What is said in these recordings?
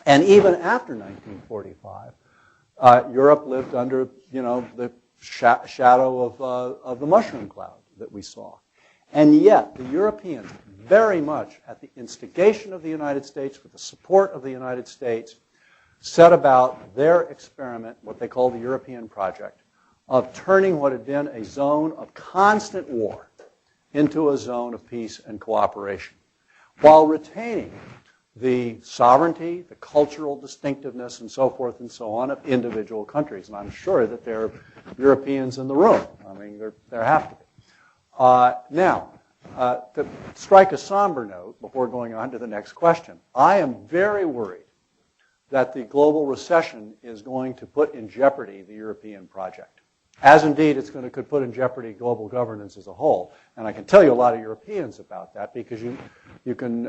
And even after 1945, Europe lived under, the shadow of the mushroom cloud that we saw. And yet, the Europeans, very much at the instigation of the United States, with the support of the United States, set about their experiment, what they call the European project, of turning what had been a zone of constant war into a zone of peace and cooperation, while retaining the sovereignty, the cultural distinctiveness, and so forth and so on of individual countries. And I'm sure that there are Europeans in the room. I mean, there have to be. Now, to strike a somber note before going on to the next question, I am very worried that the global recession is going to put in jeopardy the European project, as indeed could put in jeopardy global governance as a whole. And I can tell you a lot of Europeans about that, because you can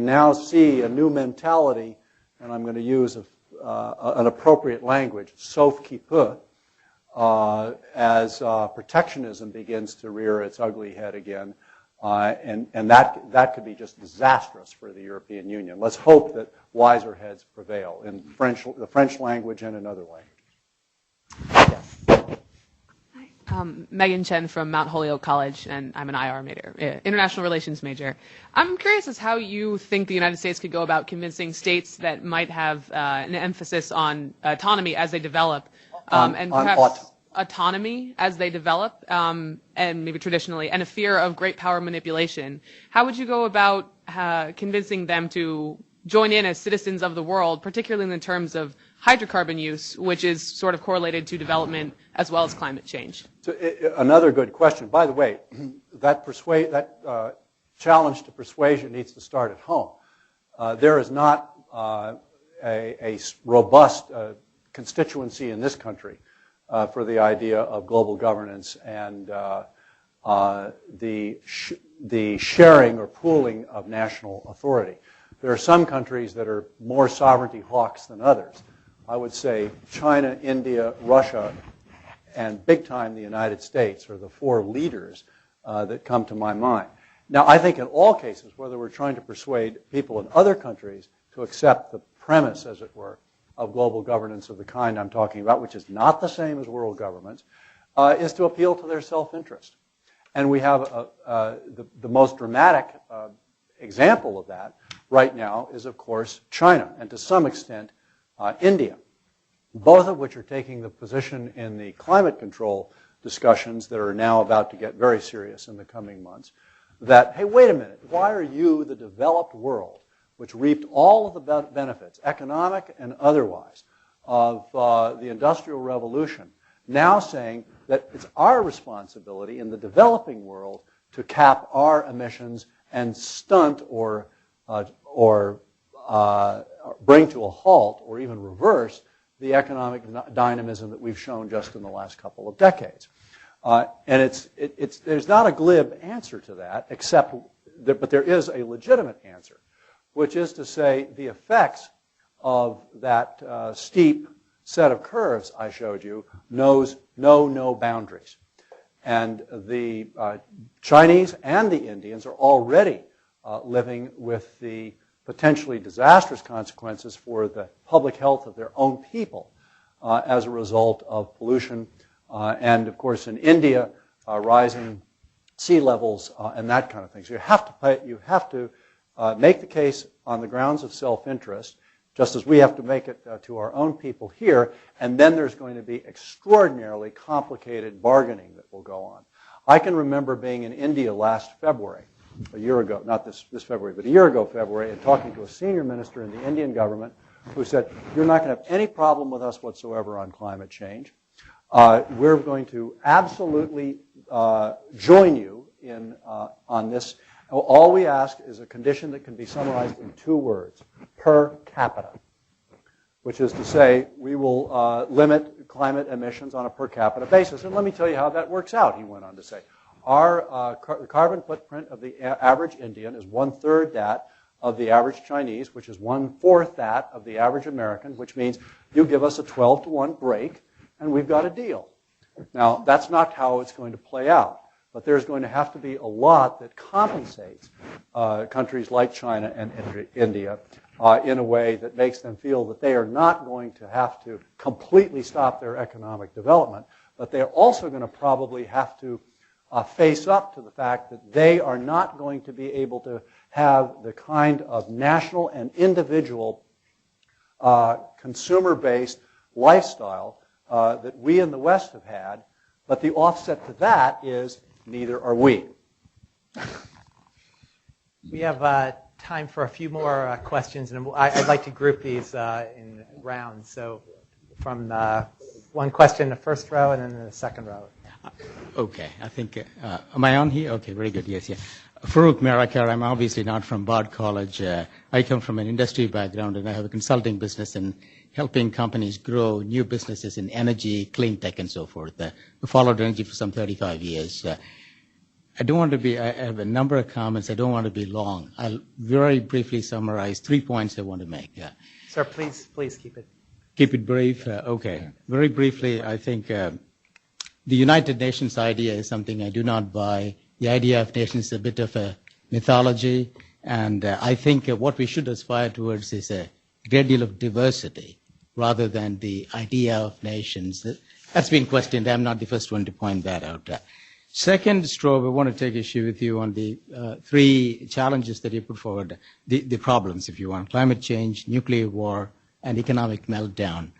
now see a new mentality, and I'm going to use an appropriate language, sauf qui peut, as protectionism begins to rear its ugly head again. And that could be just disastrous for the European Union. Let's hope that wiser heads prevail in the French language and in other languages. Yes. Megan Chen from Mount Holyoke College, and I'm an IR major, international relations major. I'm curious as how you think the United States could go about convincing states that might have an emphasis on autonomy as they develop, and perhaps autonomy as they develop, and maybe traditionally, and a fear of great power manipulation. How would you go about convincing them to join in as citizens of the world, particularly in terms of hydrocarbon use, which is sort of correlated to development as well as climate change? So, another good question. By the way, that challenge to persuasion needs to start at home. There is not a robust constituency in this country for the idea of global governance and the sharing or pooling of national authority. There are some countries that are more sovereignty hawks than others. I would say China, India, Russia, and big time the United States are the four leaders that come to my mind. Now, I think in all cases, whether we're trying to persuade people in other countries to accept the premise, as it were, of global governance of the kind I'm talking about, which is not the same as world governments, is to appeal to their self-interest. And we have the most dramatic example of that right now is, of course, China, and to some extent, India, both of which are taking the position in the climate control discussions that are now about to get very serious in the coming months, that, hey, wait a minute, why are you, the developed world, which reaped all of the benefits, economic and otherwise, of the Industrial Revolution, now saying that it's our responsibility in the developing world to cap our emissions and stunt or bring to a halt or even reverse the economic dynamism that we've shown just in the last couple of decades. And there's not a glib answer to that, but there is a legitimate answer, which is to say the effects of that steep set of curves I showed you knows no boundaries. And the Chinese and the Indians are already living with the potentially disastrous consequences for the public health of their own people as a result of pollution. And, of course, in India, rising sea levels and that kind of thing. So you have to make the case on the grounds of self-interest, just as we have to make it to our own people here, and then there's going to be extraordinarily complicated bargaining that will go on. I can remember being in India last February, a year ago, not this February, but a year ago February, and talking to a senior minister in the Indian government who said, you're not going to have any problem with us whatsoever on climate change. We're going to absolutely join you in on this. All we ask is a condition that can be summarized in 2 words, per capita, which is to say we will limit climate emissions on a per capita basis. And let me tell you how that works out, he went on to say. Our carbon footprint of the average Indian is 1/3 that of the average Chinese, which is 1/4 that of the average American, which means you give us a 12-to-1 break, and we've got a deal. Now, that's not how it's going to play out, but there's going to have to be a lot that compensates countries like China and India in a way that makes them feel that they are not going to have to completely stop their economic development, but they're also going to probably have to face up to the fact that they are not going to be able to have the kind of national and individual consumer-based lifestyle that we in the West have had, but the offset to that is neither are we. We have time for a few more questions, and I'd like to group these in rounds. So from one question in the first row and then in the second row. Okay, I think, am I on here? Okay, very good, yes, yeah. Farouk Merakar, I'm obviously not from Bard College. I come from an industry background, and I have a consulting business in helping companies grow new businesses in energy, clean tech, and so forth. I followed energy for some 35 years. I don't want to be, I have a number of comments. I don't want to be long. I'll very briefly summarize 3 points I want to make. Sir, please keep it. Keep it brief? Okay. Very briefly, I think the United Nations idea is something I do not buy. The idea of nations is a bit of a mythology, and I think what we should aspire towards is a great deal of diversity rather than the idea of nations. That's been questioned. I'm not the first one to point that out. Second, Strobe, I want to take issue with you on the 3 challenges that you put forward, the problems, if you want, climate change, nuclear war, and economic meltdown.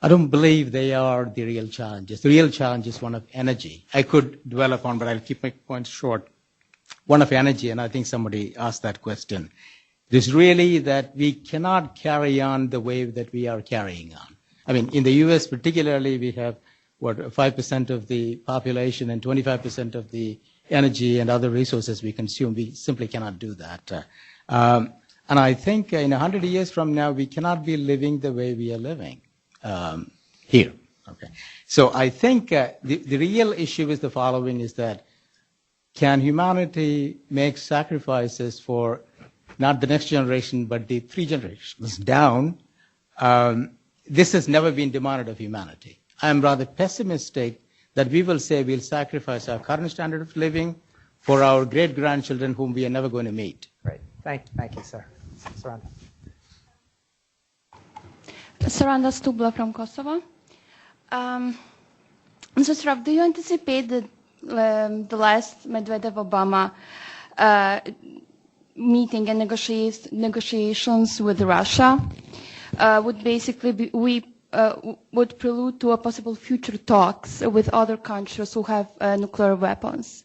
I don't believe they are the real challenges. The real challenge is one of energy. I could dwell upon, but I'll keep my points short. One of energy, and I think somebody asked that question. It is really that we cannot carry on the way that we are carrying on. I mean, in the U.S. particularly, we have, 5% of the population and 25% of the energy and other resources we consume. We simply cannot do that. And I think in 100 years from now, we cannot be living the way we are living here. Okay. So I think the real issue is the following, is that can humanity make sacrifices for not the next generation, but the 3 generations down? This has never been demanded of humanity. I am rather pessimistic that we will say we'll sacrifice our current standard of living for our great-grandchildren whom we are never going to meet. Great. Thank you, sir. Saranda. Saranda Stubla from Kosovo. So, Strobe, do you anticipate that the last Medvedev-Obama meeting and negotiations with Russia would basically would prelude to a possible future talks with other countries who have nuclear weapons?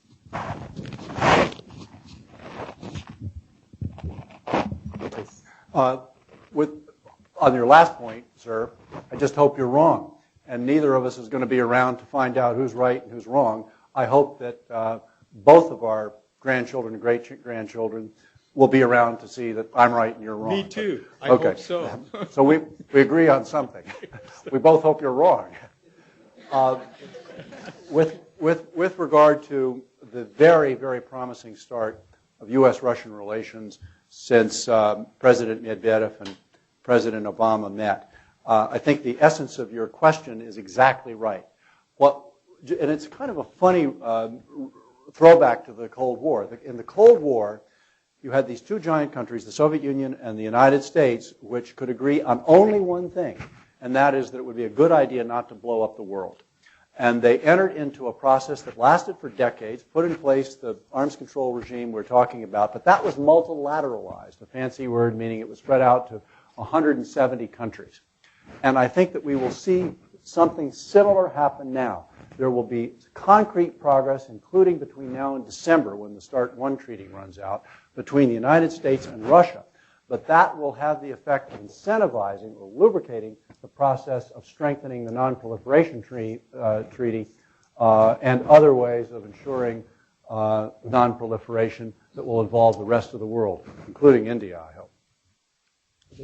On your last point, sir, I just hope you're wrong. And neither of us is going to be around to find out who's right and who's wrong. I hope that both of our grandchildren and great-grandchildren will be around to see that I'm right and you're wrong. Me too. I okay. hope so. So we agree on something. We both hope you're wrong. With regard to the very, very promising start of U.S.-Russian relations since President Medvedev and President Obama met, I think the essence of your question is exactly right. And it's kind of a funny throwback to the Cold War. In the Cold War, you had these 2 giant countries, the Soviet Union and the United States, which could agree on only one thing, and that is that it would be a good idea not to blow up the world. And they entered into a process that lasted for decades, put in place the arms control regime we're talking about, but that was multilateralized, a fancy word meaning it was spread out to 170 countries. And I think that we will see something similar happen now. There will be concrete progress, including between now and December, when the START 1 treaty runs out, between the United States and Russia. But that will have the effect of incentivizing or lubricating the process of strengthening the non-proliferation treaty and other ways of ensuring non-proliferation that will involve the rest of the world, including India, I hope.